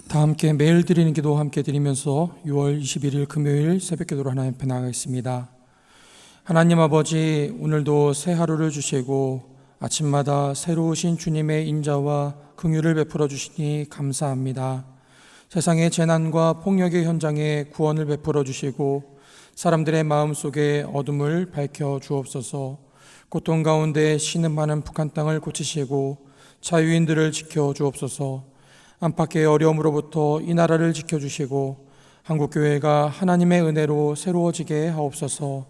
다 함께 매일 드리는 기도 함께 드리면서 6월 21일 금요일 새벽기도로 하나님 앞에 나가겠습니다. 하나님 아버지, 오늘도 새 하루를 주시고 아침마다 새로우신 주님의 인자와 긍휼을 베풀어 주시니 감사합니다. 세상의 재난과 폭력의 현장에 구원을 베풀어 주시고 사람들의 마음속에 어둠을 밝혀 주옵소서. 고통 가운데 신음하는 북한 땅을 고치시고 자유인들을 지켜 주옵소서. 안팎의 어려움으로부터 이 나라를 지켜주시고 한국교회가 하나님의 은혜로 새로워지게 하옵소서.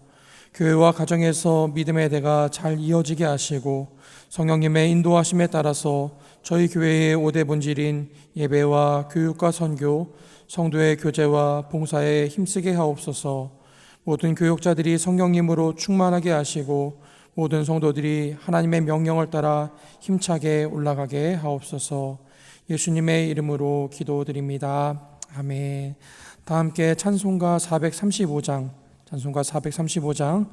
교회와 가정에서 믿음의 대가 잘 이어지게 하시고 성령님의 인도하심에 따라서 저희 교회의 5대 본질인 예배와 교육과 선교, 성도의 교제와 봉사에 힘쓰게 하옵소서. 모든 교육자들이 성령님으로 충만하게 하시고 모든 성도들이 하나님의 명령을 따라 힘차게 올라가게 하옵소서. 예수님의 이름으로 기도드립니다. 아멘. 다 함께 찬송가 435장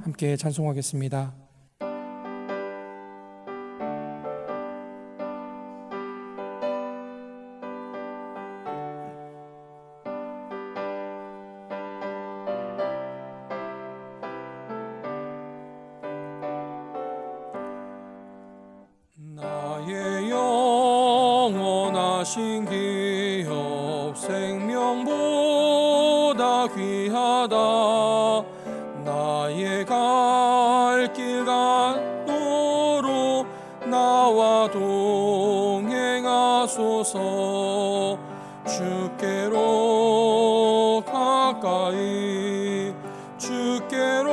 함께 찬송하겠습니다. 나의 영원하신 기업 생명보다 귀하다. 나의 갈 길 같도록 나와 동행하소서. 주께로 가까이 주께로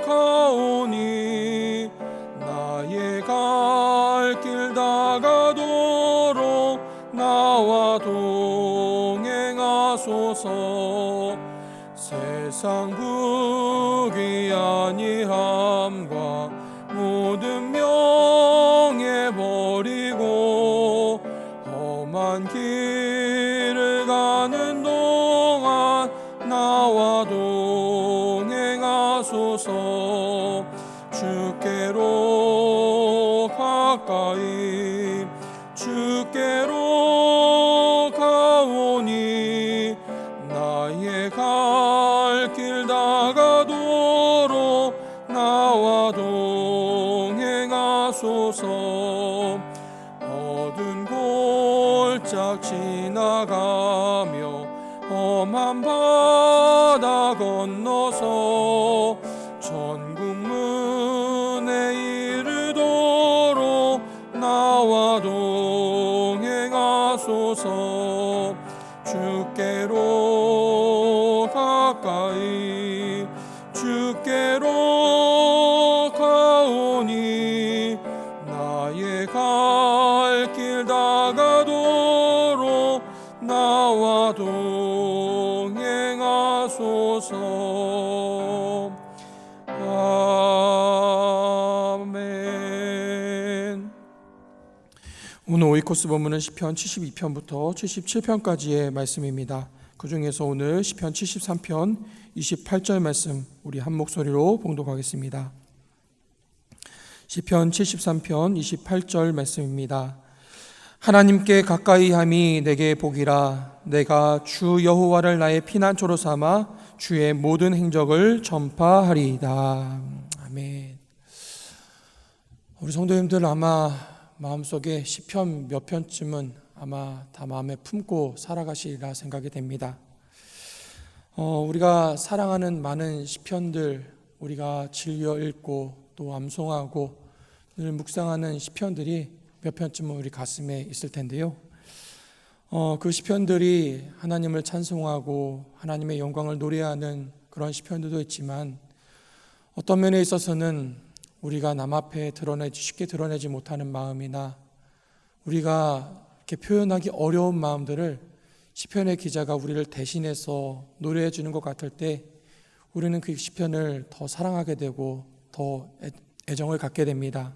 가오니 나의 갈 길 다가도록 나와 동행하소서. 세상 부귀 아니함과 모든 명예 버리고 험한 길을 가는 동안 나와 동행하소서. 주께로 가까이 주께로 가오니 나의 갈 길 다가도록 나와 동행하소서. 어두운 골짝 지나가며 험한 바다 건너서 천국문에 이르도록 나와 동행하소서. 주께로 가까이 주께로 가오니 나의 갈 길 다가도록 나와 동행하소서. 아멘. 오늘 오이코스 본문은 시편 72편부터 77편까지의 말씀입니다. 그 중에서 오늘 시편 73편 28절 말씀 우리 한 목소리로 봉독하겠습니다. 시편 73편 28절 말씀입니다. 하나님께 가까이 함이 내게 복이라. 내가 주 여호와를 나의 피난처로 삼아 주의 모든 행적을 전파하리이다. 아멘. 우리 성도님들 아마 마음속에 시편 몇 편쯤은 아마 다 마음에 품고 살아가시리라 생각이 됩니다. 우리가 사랑하는 많은 시편들, 우리가 즐겨 읽고 또 암송하고 늘 묵상하는 시편들이 몇 편쯤은 우리 가슴에 있을 텐데요. 그 시편들이 하나님을 찬송하고 하나님의 영광을 노래하는 그런 시편들도 있지만 어떤 면에 있어서는 우리가 남 앞에 쉽게 드러내지 못하는 마음이나 우리가 이렇게 표현하기 어려운 마음들을 시편의 기자가 우리를 대신해서 노래해 주는 것 같을 때 우리는 그 시편을 더 사랑하게 되고 더 애정을 갖게 됩니다.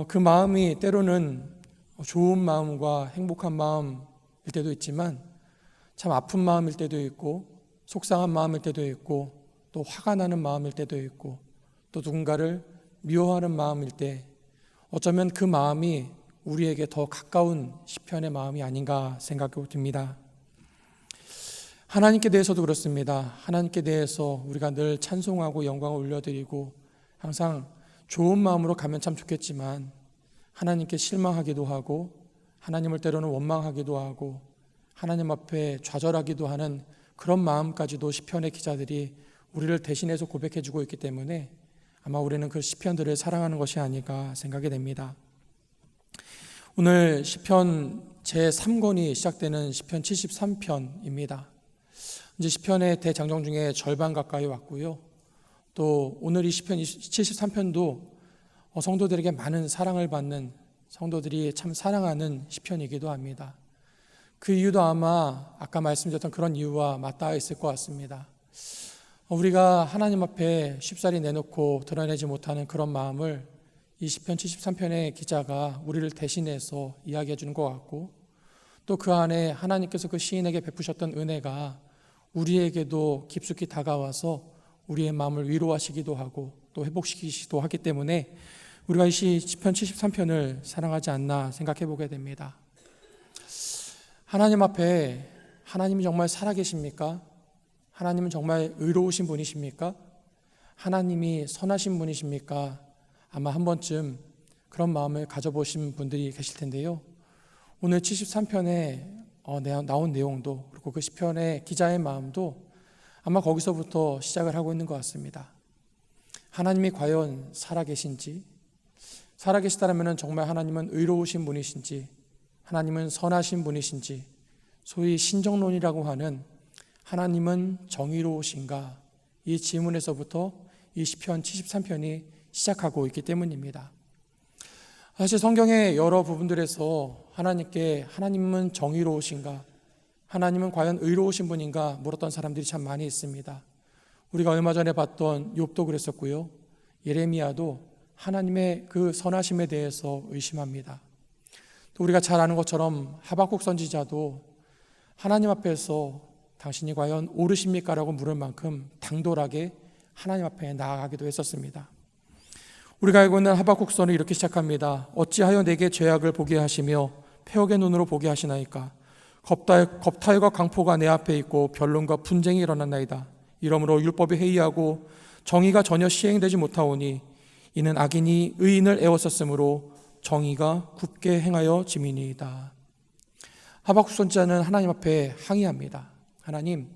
그 마음이 때로는 좋은 마음과 행복한 마음일 때도 있지만 참 아픈 마음일 때도 있고 속상한 마음일 때도 있고 또 화가 나는 마음일 때도 있고 또 누군가를 미워하는 마음일 때 어쩌면 그 마음이 우리에게 더 가까운 시편의 마음이 아닌가 생각이 듭니다. 하나님께 대해서도 그렇습니다. 하나님께 대해서 우리가 늘 찬송하고 영광을 올려드리고 항상 좋은 마음으로 가면 참 좋겠지만 하나님께 실망하기도 하고 하나님을 때로는 원망하기도 하고 하나님 앞에 좌절하기도 하는 그런 마음까지도 시편의 기자들이 우리를 대신해서 고백해주고 있기 때문에 아마 우리는 그 시편들을 사랑하는 것이 아닐까 생각이 됩니다. 오늘 시편 제3권이 시작되는 시편 73편입니다. 이제 시편의 대장정 중에 절반 가까이 왔고요. 또 오늘 이 시편 73편도 성도들에게 많은 사랑을 받는, 성도들이 참 사랑하는 시편이기도 합니다. 그 이유도 아마 아까 말씀드렸던 그런 이유와 맞닿아 있을 것 같습니다. 우리가 하나님 앞에 쉽사리 내놓고 드러내지 못하는 그런 마음을 이 시편 73편의 기자가 우리를 대신해서 이야기해 주는 것 같고, 또 그 안에 하나님께서 그 시인에게 베푸셨던 은혜가 우리에게도 깊숙이 다가와서 우리의 마음을 위로하시기도 하고 또 회복시키시기도 하기 때문에 우리가 이 시편 73편을 사랑하지 않나 생각해 보게 됩니다. 하나님 앞에 하나님이 정말 살아계십니까? 하나님은 정말 의로우신 분이십니까? 하나님이 선하신 분이십니까? 아마 한 번쯤 그런 마음을 가져보신 분들이 계실 텐데요. 오늘 73편에 나온 내용도 그리고 그 시편의 기자의 마음도 아마 거기서부터 시작을 하고 있는 것 같습니다. 하나님이 과연 살아계신지, 살아계시다면 정말 하나님은 의로우신 분이신지, 하나님은 선하신 분이신지, 소위 신정론이라고 하는 하나님은 정의로우신가, 이 질문에서부터 이 시편 73편이 시작하고 있기 때문입니다. 사실 성경의 여러 부분들에서 하나님은 정의로우신가, 하나님은 과연 의로우신 분인가 물었던 사람들이 참 많이 있습니다. 우리가 얼마 전에 봤던 욥도 그랬었고요. 예레미야도 하나님의 그 선하심에 대해서 의심합니다. 또 우리가 잘 아는 것처럼 하박국 선지자도 하나님 앞에서 당신이 과연 옳으십니까? 라고 물을 만큼 당돌하게 하나님 앞에 나아가기도 했었습니다. 우리가 알고 있는 하박국서는 이렇게 시작합니다. 어찌하여 내게 죄악을 보게 하시며 패역의 눈으로 보게 하시나이까? 겁탈과 강포가 내 앞에 있고 변론과 분쟁이 일어났나이다. 이러므로 율법이 해이하고 정의가 전혀 시행되지 못하오니 이는 악인이 의인을 애워쌌으므로 정의가 굽게 행하여 짐이니이다. 하박국 선지자는 하나님 앞에 항의합니다. 하나님,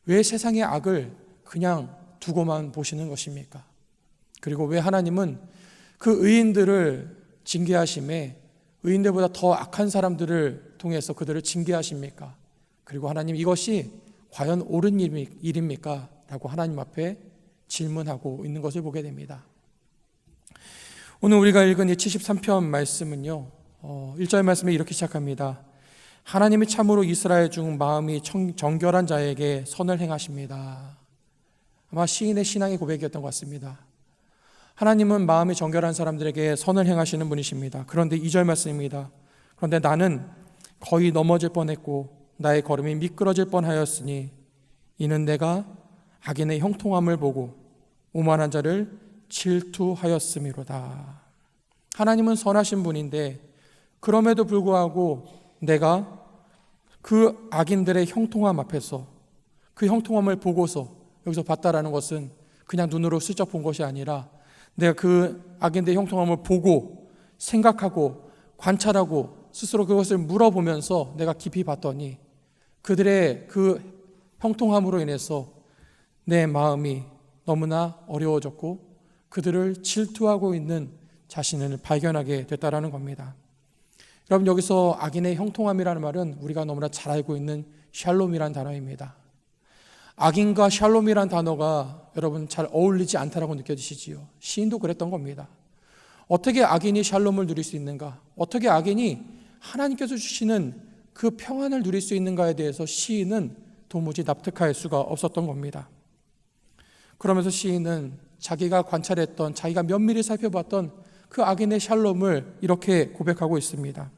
왜 세상의 악을 그냥 두고만 보시는 것입니까? 그리고 왜 하나님은 그 의인들을 징계하심에 의인들보다 더 악한 사람들을 통해서 그들을 징계하십니까? 그리고 하나님, 이것이 과연 옳은 일입니까? 라고 하나님 앞에 질문하고 있는 것을 보게 됩니다. 오늘 우리가 읽은 이 73편 말씀은요, 1절 말씀에 이렇게 시작합니다. 하나님이 참으로 이스라엘 중 마음이 정결한 자에게 선을 행하십니다. 아마 시인의 신앙의 고백이었던 것 같습니다. 하나님은 마음이 정결한 사람들에게 선을 행하시는 분이십니다. 그런데 2절 말씀입니다. 그런데 나는 거의 넘어질 뻔했고 나의 걸음이 미끄러질 뻔하였으니 이는 내가 악인의 형통함을 보고 오만한 자를 질투하였음이로다. 하나님은 선하신 분인데 그럼에도 불구하고 내가 그 악인들의 형통함 앞에서 그 형통함을 보고서, 여기서 봤다라는 것은 그냥 눈으로 슬쩍 본 것이 아니라 내가 그 악인들의 형통함을 보고 생각하고 관찰하고 스스로 그것을 물어보면서 내가 깊이 봤더니 그들의 그 형통함으로 인해서 내 마음이 너무나 어려워졌고 그들을 질투하고 있는 자신을 발견하게 됐다라는 겁니다. 여러분, 여기서 악인의 형통함이라는 말은 우리가 너무나 잘 알고 있는 샬롬이라는 단어입니다. 악인과 샬롬이라는 단어가 여러분 잘 어울리지 않다라고 느껴지시지요? 시인도 그랬던 겁니다. 어떻게 악인이 샬롬을 누릴 수 있는가? 어떻게 악인이 하나님께서 주시는 그 평안을 누릴 수 있는가에 대해서 시인은 도무지 납득할 수가 없었던 겁니다. 그러면서 시인은 자기가 관찰했던, 자기가 면밀히 살펴봤던 그 악인의 샬롬을 이렇게 고백하고 있습니다.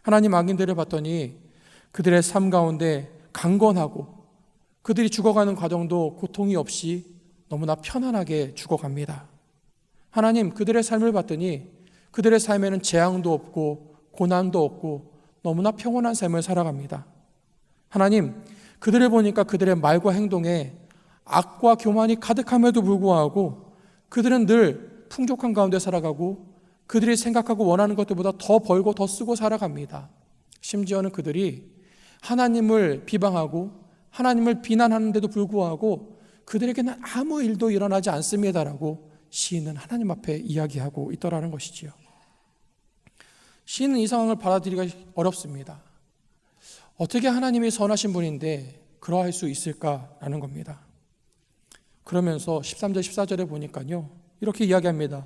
하나님, 악인들을 봤더니 그들의 삶 가운데 강건하고 그들이 죽어가는 과정도 고통이 없이 너무나 편안하게 죽어갑니다. 하나님, 그들의 삶을 봤더니 그들의 삶에는 재앙도 없고 고난도 없고 너무나 평온한 삶을 살아갑니다. 하나님, 그들을 보니까 그들의 말과 행동에 악과 교만이 가득함에도 불구하고 그들은 늘 풍족한 가운데 살아가고 그들이 생각하고 원하는 것들보다 더 벌고 더 쓰고 살아갑니다. 심지어는 그들이 하나님을 비방하고 하나님을 비난하는데도 불구하고 그들에게는 아무 일도 일어나지 않습니다라고 시인은 하나님 앞에 이야기하고 있더라는 것이지요. 시인은 이 상황을 받아들이기가 어렵습니다. 어떻게 하나님이 선하신 분인데 그러할 수 있을까라는 겁니다. 그러면서 13절 14절에 보니까요, 이렇게 이야기합니다.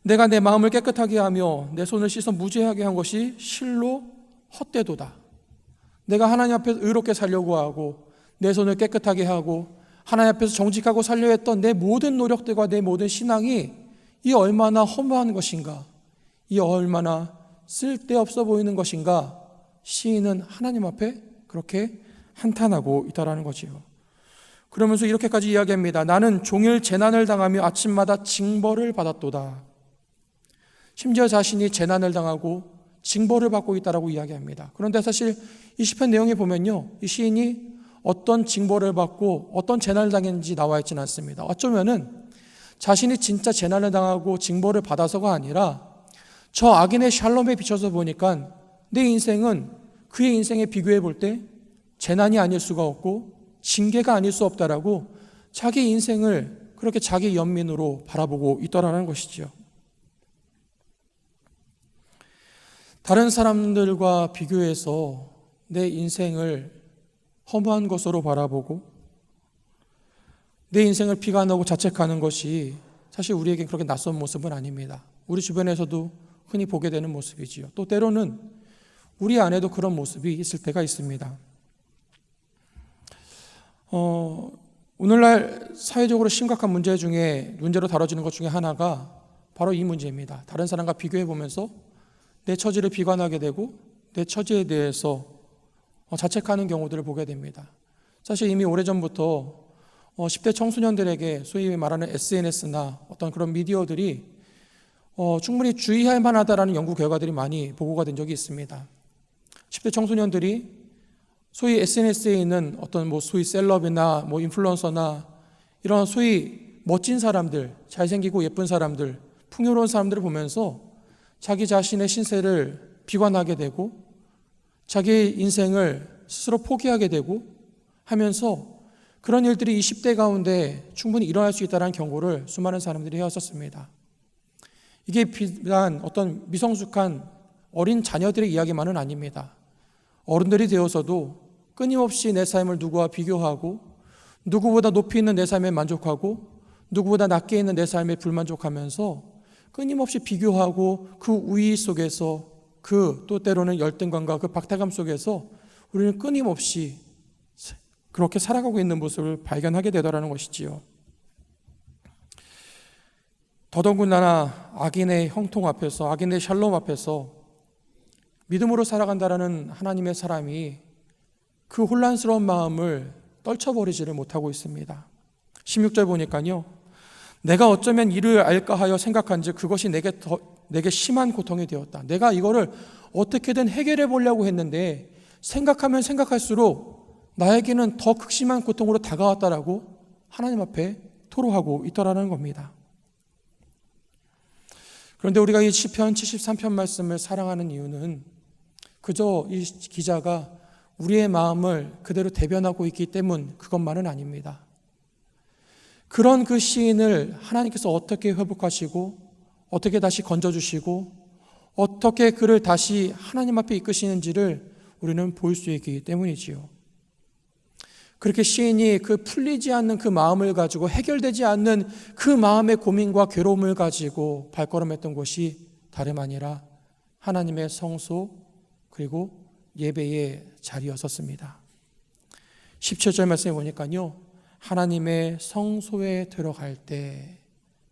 내가 내 마음을 깨끗하게 하며 내 손을 씻어 무죄하게 한 것이 실로 헛되도다. 내가 하나님 앞에서 의롭게 살려고 하고 내 손을 깨끗하게 하고 하나님 앞에서 정직하고 살려 했던 내 모든 노력들과 내 모든 신앙이 이 얼마나 허무한 것인가, 이 얼마나 쓸데없어 보이는 것인가, 시인은 하나님 앞에 그렇게 한탄하고 있다라는 거지요. 그러면서 이렇게까지 이야기합니다. 나는 종일 재난을 당하며 아침마다 징벌을 받았도다. 심지어 자신이 재난을 당하고 징벌을 받고 있다라고 이야기합니다. 그런데 사실 이 시편 내용에 보면요, 이 시인이 어떤 징벌을 받고 어떤 재난을 당했는지 나와 있지는 않습니다. 어쩌면은 자신이 진짜 재난을 당하고 징벌을 받아서가 아니라 저 악인의 샬롬에 비춰서 보니까 내 인생은 그의 인생에 비교해 볼 때 재난이 아닐 수가 없고 징계가 아닐 수 없다라고 자기 인생을 그렇게 자기 연민으로 바라보고 있더라는 것이죠. 다른 사람들과 비교해서 내 인생을 허무한 것으로 바라보고 내 인생을 비관하고 자책하는 것이 사실 우리에게 그렇게 낯선 모습은 아닙니다. 우리 주변에서도 흔히 보게 되는 모습이지요. 또 때로는 우리 안에도 그런 모습이 있을 때가 있습니다. 오늘날 사회적으로 심각한 문제로 다뤄지는 것 중에 하나가 바로 이 문제입니다. 다른 사람과 비교해 보면서 내 처지를 비관하게 되고 내 처지에 대해서 자책하는 경우들을 보게 됩니다. 사실 이미 오래전부터 10대 청소년들에게 소위 말하는 SNS나 어떤 그런 미디어들이 충분히 주의할 만하다라는 연구 결과들이 많이 보고가 된 적이 있습니다. 10대 청소년들이 소위 SNS에 있는 어떤 소위 셀럽이나 인플루언서나 이런 소위 멋진 사람들, 잘생기고 예쁜 사람들, 풍요로운 사람들을 보면서 자기 자신의 신세를 비관하게 되고 자기 인생을 스스로 포기하게 되고 하면서 그런 일들이 20대 가운데 충분히 일어날 수 있다는 경고를 수많은 사람들이 해왔었습니다. 이게 비단 어떤 미성숙한 어린 자녀들의 이야기만은 아닙니다. 어른들이 되어서도 끊임없이 내 삶을 누구와 비교하고 누구보다 높이 있는 내 삶에 만족하고 누구보다 낮게 있는 내 삶에 불만족하면서 끊임없이 비교하고 그 우위 속에서 또 때로는 열등감과 그 박탈감 속에서 우리는 끊임없이 그렇게 살아가고 있는 모습을 발견하게 되더라는 것이지요. 더더군다나 악인의 형통 앞에서, 악인의 샬롬 앞에서 믿음으로 살아간다라는 하나님의 사람이 그 혼란스러운 마음을 떨쳐버리지를 못하고 있습니다. 16절 보니까요, 내가 어쩌면 이를 알까 하여 생각한즉 그것이 내게 심한 고통이 되었다. 내가 이거를 어떻게든 해결해 보려고 했는데 생각하면 생각할수록 나에게는 더 극심한 고통으로 다가왔다라고 하나님 앞에 토로하고 있더라는 겁니다. 그런데 우리가 이 시편 73편 말씀을 사랑하는 이유는 그저 이 기자가 우리의 마음을 그대로 대변하고 있기 때문 그것만은 아닙니다. 그런 그 시인을 하나님께서 어떻게 회복하시고 어떻게 다시 건져주시고 어떻게 그를 다시 하나님 앞에 이끄시는지를 우리는 볼 수 있기 때문이지요. 그렇게 시인이 그 풀리지 않는 그 마음을 가지고 해결되지 않는 그 마음의 고민과 괴로움을 가지고 발걸음했던 곳이 다름 아니라 하나님의 성소 그리고 예배의 자리였었습니다. 17절 말씀에 보니까요, 하나님의 성소에 들어갈 때,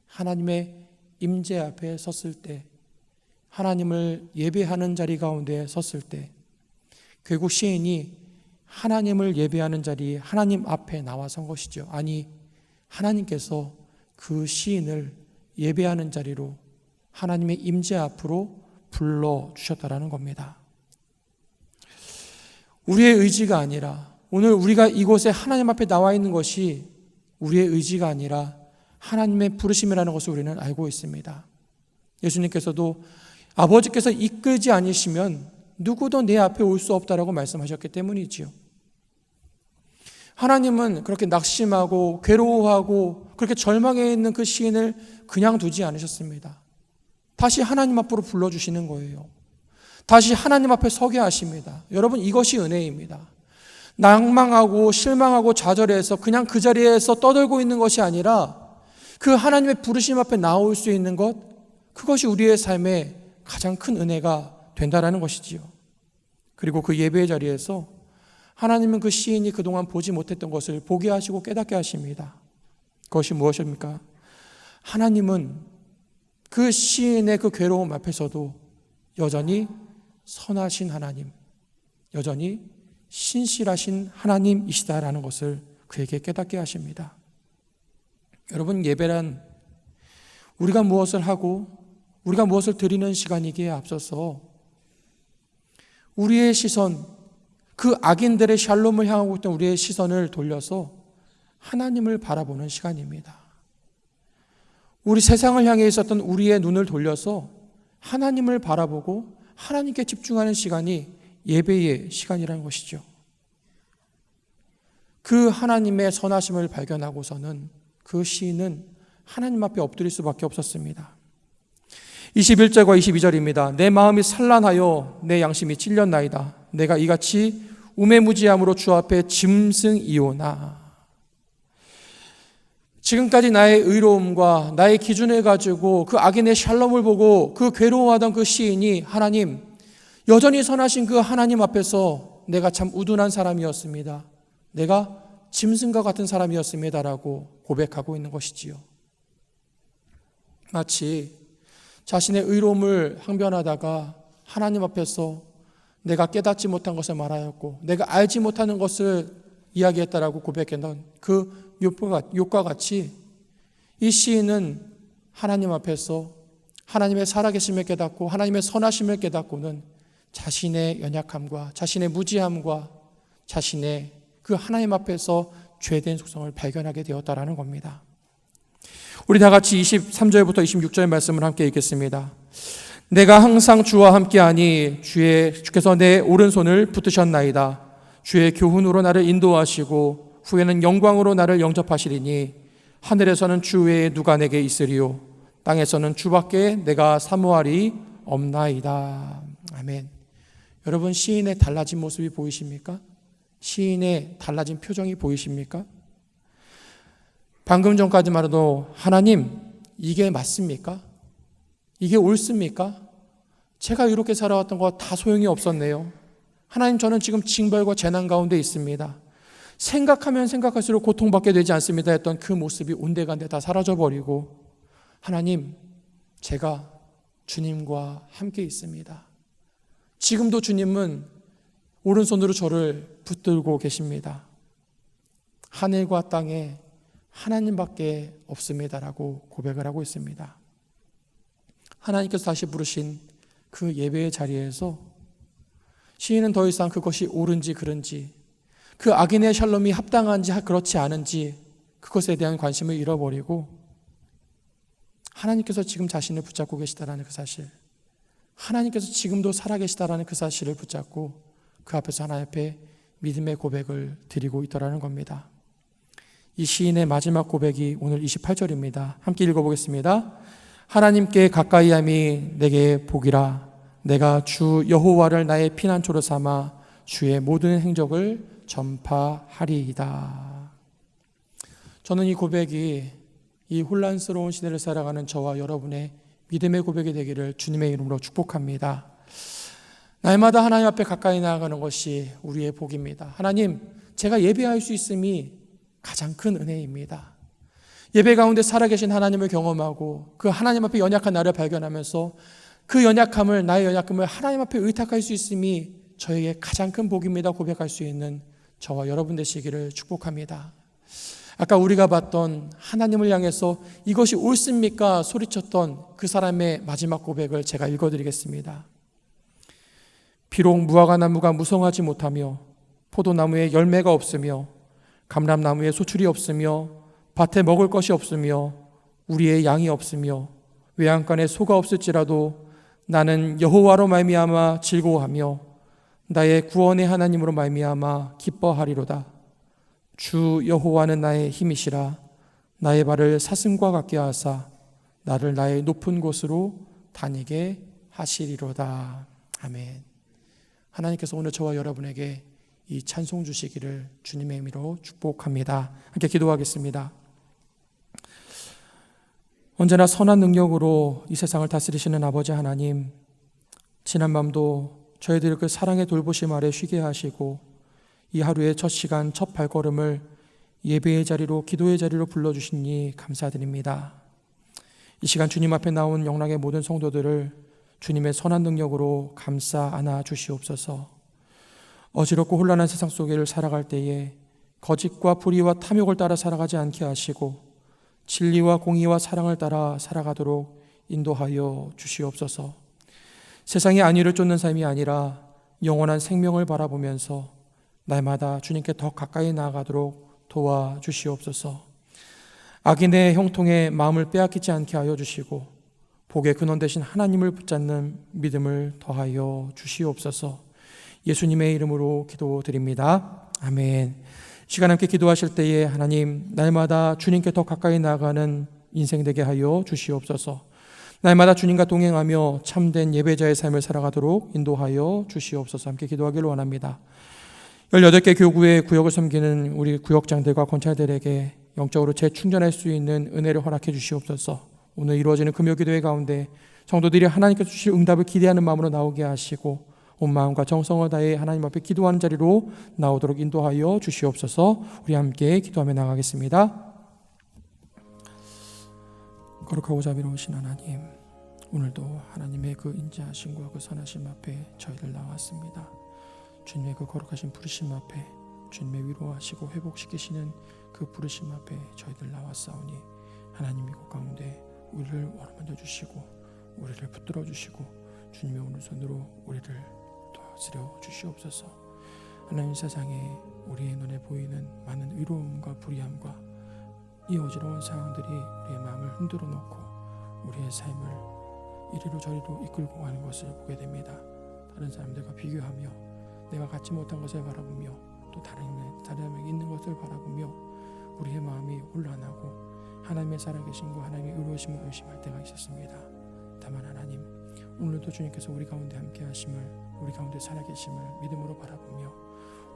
하나님의 임재 앞에 섰을 때, 하나님을 예배하는 자리 가운데 섰을 때, 결국 시인이 하나님을 예배하는 자리, 하나님 앞에 나와 선 것이죠. 아니, 하나님께서 그 시인을 예배하는 자리로 하나님의 임재 앞으로 불러주셨다라는 겁니다. 우리의 의지가 아니라, 오늘 우리가 이곳에 하나님 앞에 나와 있는 것이 우리의 의지가 아니라 하나님의 부르심이라는 것을 우리는 알고 있습니다. 예수님께서도 아버지께서 이끌지 않으시면 누구도 내 앞에 올 수 없다라고 말씀하셨기 때문이지요. 하나님은 그렇게 낙심하고 괴로워하고 그렇게 절망해 있는 그 시인을 그냥 두지 않으셨습니다. 다시 하나님 앞으로 불러주시는 거예요. 다시 하나님 앞에 서게 하십니다. 여러분, 이것이 은혜입니다. 낭망하고 실망하고 좌절해서 그냥 그 자리에서 떠들고 있는 것이 아니라 그 하나님의 부르심 앞에 나올 수 있는 것, 그것이 우리의 삶에 가장 큰 은혜가 된다라는 것이지요. 그리고 그 예배의 자리에서 하나님은 그 시인이 그동안 보지 못했던 것을 보게 하시고 깨닫게 하십니다. 그것이 무엇입니까? 하나님은 그 시인의 그 괴로움 앞에서도 여전히 선하신 하나님, 여전히 신실하신 하나님이시다라는 것을 그에게 깨닫게 하십니다. 여러분, 예배란 우리가 무엇을 하고 우리가 무엇을 드리는 시간이기에 앞서서 우리의 시선, 그 악인들의 샬롬을 향하고 있던 우리의 시선을 돌려서 하나님을 바라보는 시간입니다. 우리 세상을 향해 있었던 우리의 눈을 돌려서 하나님을 바라보고 하나님께 집중하는 시간이 예배의 시간이라는 것이죠. 그 하나님의 선하심을 발견하고서는 그 시인은 하나님 앞에 엎드릴 수밖에 없었습니다. 21절과 22절입니다. 내 마음이 산란하여 내 양심이 찔렸나이다. 내가 이같이 우매무지함으로 주 앞에 짐승이오나. 지금까지 나의 의로움과 나의 기준을 가지고 그 악인의 샬롬을 보고 그 괴로워하던 그 시인이 하나님, 여전히 선하신 그 하나님 앞에서 내가 참 우둔한 사람이었습니다. 내가 짐승과 같은 사람이었습니다라고 고백하고 있는 것이지요. 마치 자신의 의로움을 항변하다가 하나님 앞에서 내가 깨닫지 못한 것을 말하였고 내가 알지 못하는 것을 이야기했다라고 고백했던 그 욥과 같이 이 시인은 하나님 앞에서 하나님의 살아계심을 깨닫고 하나님의 선하심을 깨닫고는 자신의 연약함과 자신의 무지함과 자신의 그 하나님 앞에서 죄된 속성을 발견하게 되었다라는 겁니다. 우리 다 같이 23절부터 26절 말씀을 함께 읽겠습니다. 내가 항상 주와 함께하니 주께서 내 오른손을 붙드셨나이다. 주의 교훈으로 나를 인도하시고 후에는 영광으로 나를 영접하시리니 하늘에서는 주 외에 누가 내게 있으리요 땅에서는 주밖에 내가 사모할이 없나이다. 아멘. 여러분, 시인의 달라진 모습이 보이십니까? 시인의 달라진 표정이 보이십니까? 방금 전까지만 해도 하나님, 이게 맞습니까? 이게 옳습니까? 제가 이렇게 살아왔던 거 다 소용이 없었네요. 하나님, 저는 지금 징벌과 재난 가운데 있습니다. 생각하면 생각할수록 고통받게 되지 않습니다 했던 그 모습이 온데간데 다 사라져버리고 하나님, 제가 주님과 함께 있습니다. 지금도 주님은 오른손으로 저를 붙들고 계십니다. 하늘과 땅에 하나님밖에 없습니다라고 고백을 하고 있습니다. 하나님께서 다시 부르신 그 예배의 자리에서 시인은 더 이상 그것이 옳은지 그른지, 그 악인의 샬롬이 합당한지 그렇지 않은지 그것에 대한 관심을 잃어버리고 하나님께서 지금 자신을 붙잡고 계시다라는 그 사실, 하나님께서 지금도 살아계시다라는 그 사실을 붙잡고 그 앞에서 하나님 앞에 믿음의 고백을 드리고 있더라는 겁니다. 이 시인의 마지막 고백이 오늘 28절입니다. 함께 읽어보겠습니다. 하나님께 가까이함이 내게 복이라. 내가 주 여호와를 나의 피난처로 삼아 주의 모든 행적을 전파하리이다. 저는 이 고백이 이 혼란스러운 시대를 살아가는 저와 여러분의 믿음의 고백이 되기를 주님의 이름으로 축복합니다. 날마다 하나님 앞에 가까이 나아가는 것이 우리의 복입니다. 하나님, 제가 예배할 수 있음이 가장 큰 은혜입니다. 예배 가운데 살아계신 하나님을 경험하고 그 하나님 앞에 연약한 나를 발견하면서 그 연약함을, 나의 연약함을 하나님 앞에 의탁할 수 있음이 저에게 가장 큰 복입니다 고백할 수 있는 저와 여러분 되시기를 축복합니다. 아까 우리가 봤던 하나님을 향해서 이것이 옳습니까? 소리쳤던 그 사람의 마지막 고백을 제가 읽어드리겠습니다. 비록 무화과 나무가 무성하지 못하며 포도나무에 열매가 없으며 감람나무에 소출이 없으며 밭에 먹을 것이 없으며 우리의 양이 없으며 외양간에 소가 없을지라도 나는 여호와로 말미암아 즐거워하며 나의 구원의 하나님으로 말미암아 기뻐하리로다. 주 여호와는 나의 힘이시라. 나의 발을 사슴과 같게 하사 나를 나의 높은 곳으로 다니게 하시리로다. 아멘. 하나님께서 오늘 저와 여러분에게 이 찬송 주시기를 주님의 의미로 축복합니다. 함께 기도하겠습니다. 언제나 선한 능력으로 이 세상을 다스리시는 아버지 하나님, 지난 밤도 저희들 그 사랑의 돌보심 아래 쉬게 하시고 이 하루의 첫 시간, 첫 발걸음을 예배의 자리로, 기도의 자리로 불러주시니 감사드립니다. 이 시간 주님 앞에 나온 영락의 모든 성도들을 주님의 선한 능력으로 감싸 안아 주시옵소서. 어지럽고 혼란한 세상 속을 살아갈 때에 거짓과 불의와 탐욕을 따라 살아가지 않게 하시고 진리와 공의와 사랑을 따라 살아가도록 인도하여 주시옵소서. 세상의 안위를 쫓는 삶이 아니라 영원한 생명을 바라보면서 날마다 주님께 더 가까이 나아가도록 도와주시옵소서. 악인의 형통에 마음을 빼앗기지 않게 하여 주시고 복의 근원 되신 하나님을 붙잡는 믿음을 더하여 주시옵소서. 예수님의 이름으로 기도드립니다. 아멘. 시간 함께 기도하실 때에 하나님, 날마다 주님께 더 가까이 나아가는 인생 되게 하여 주시옵소서. 날마다 주님과 동행하며 참된 예배자의 삶을 살아가도록 인도하여 주시옵소서. 함께 기도하기를 원합니다. 18개 교구의 구역을 섬기는 우리 구역장들과 권찰들에게 영적으로 재충전할 수 있는 은혜를 허락해 주시옵소서. 오늘 이루어지는 금요기도회 가운데 성도들이 하나님께서 주실 응답을 기대하는 마음으로 나오게 하시고 온 마음과 정성을 다해 하나님 앞에 기도하는 자리로 나오도록 인도하여 주시옵소서. 우리 함께 기도하며 나가겠습니다. 거룩하고 자비로우신 하나님, 오늘도 하나님의 그 인자하심과 그 선하심 앞에 저희들 나왔습니다. 주님의 그 거룩하신 부르심 앞에, 주님의 위로하시고 회복시키시는 그 부르심 앞에 저희들 나왔사오니 하나님 이곳 가운데 우리를 어루만져 주시고 우리를 붙들어 주시고 주님의 오른손으로 우리를 다스려 주시옵소서. 하나님, 세상에 우리의 눈에 보이는 많은 위로움과 불의함과 이 어지러운 상황들이 우리의 마음을 흔들어 놓고 우리의 삶을 이리로 저리로 이끌고 가는 것을 보게 됩니다. 다른 사람들과 비교하며 내가 갖지 못한 것을 바라보며 또 다른 사람에게 있는 것을 바라보며 우리의 마음이 혼란하고 하나님의 살아계심과 하나님의 의로우심을 의심할 때가 있었습니다. 다만 하나님, 오늘도 주님께서 우리 가운데 함께 하심을, 우리 가운데 살아계심을 믿음으로 바라보며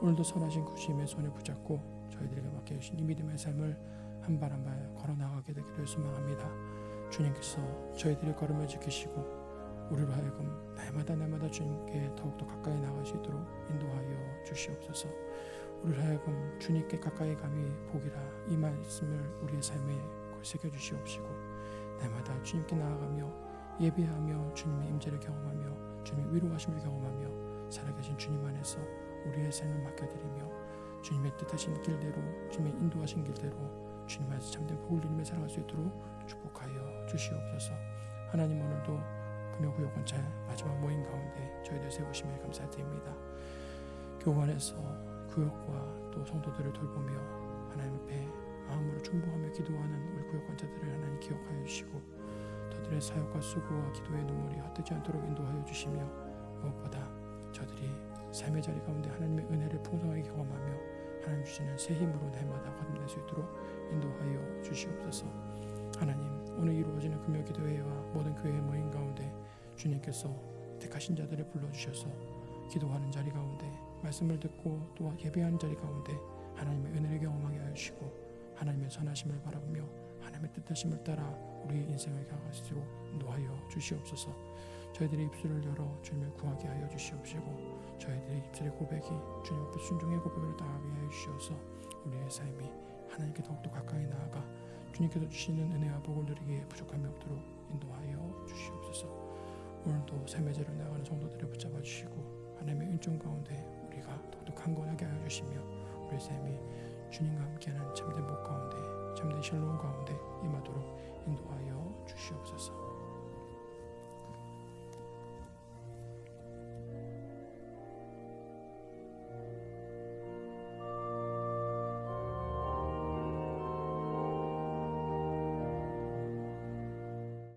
오늘도 선하신 구주님의 손을 붙잡고 저희들에게 맡겨주신 이 믿음의 삶을 한 발 한 발 걸어나가게 되기를 소망합니다. 주님께서 저희들의 걸음을 지키시고 우리로 하여금 날마다 주님께 더욱더 가까이 나갈 수 있도록 인도하여 주시옵소서. 우리로 하여금 주님께 가까이 감이 복이라 이 말씀을 우리의 삶에 새겨 주시옵시고 날마다 주님께 나아가며 예배하며 주님의 임재를 경험하며 주님의 위로하심을 경험하며 살아계신 주님 안에서 우리의 삶을 맡겨드리며 주님의 뜻하신 길대로, 주님의 인도하신 길대로 주님 안에서 참된 복을 누리며 살아갈 수 있도록 축복하여 주시옵소서. 하나님, 오늘도 금요구역 권찰 마지막 모임 가운데 저희들 세우심에 감사드립니다. 교회 안에서 구역과 또 성도들을 돌보며 하나님 앞에 마음으로 충복하며 기도하는 우리 구역 권찰들을 하나님 기억하여 주시고 저들의 사역과 수고와 기도의 눈물이 헛되지 않도록 인도하여 주시며 무엇보다 저들이 삶의 자리 가운데 하나님의 은혜를 풍성하게 경험하며 하나님 주시는 새 힘으로 날마다 거듭날 수 있도록 인도하여 주시옵소서. 하나님, 오늘 이루어지는 금요기도회와 모든 교회의 모임 가운데 주님께서 택하신 자들을 불러주셔서 기도하는 자리 가운데 말씀을 듣고 또 예배하는 자리 가운데 하나님의 은혜를 경험하게 하여 주시고 하나님의 선하심을 바라보며 하나님의 뜻하심을 따라 우리의 인생을 경험할 수 있도록 인도하여 주시옵소서. 저희들의 입술을 열어 주님을 구하게 하여 주시옵시고 저희들의 입술의 고백이 주님 앞에 순종의 고백을 따르게 하여 주시어서 우리의 삶이 하나님께 더욱더 가까이 나아가 주님께서 주시는 은혜와 복을 누리기에 부족함이 없도록 인도하여 주시옵소서. 오늘도 삶의 자리로 나가는 성도들을 붙잡아 주시고 하나님의 은총 가운데 우리가 더욱더 강건하게 하여 주시며 우리의 삶이 주님과 함께하는 참된 복 가운데 참된 샬롬 가운데 임하도록 인도하여 주시옵소서.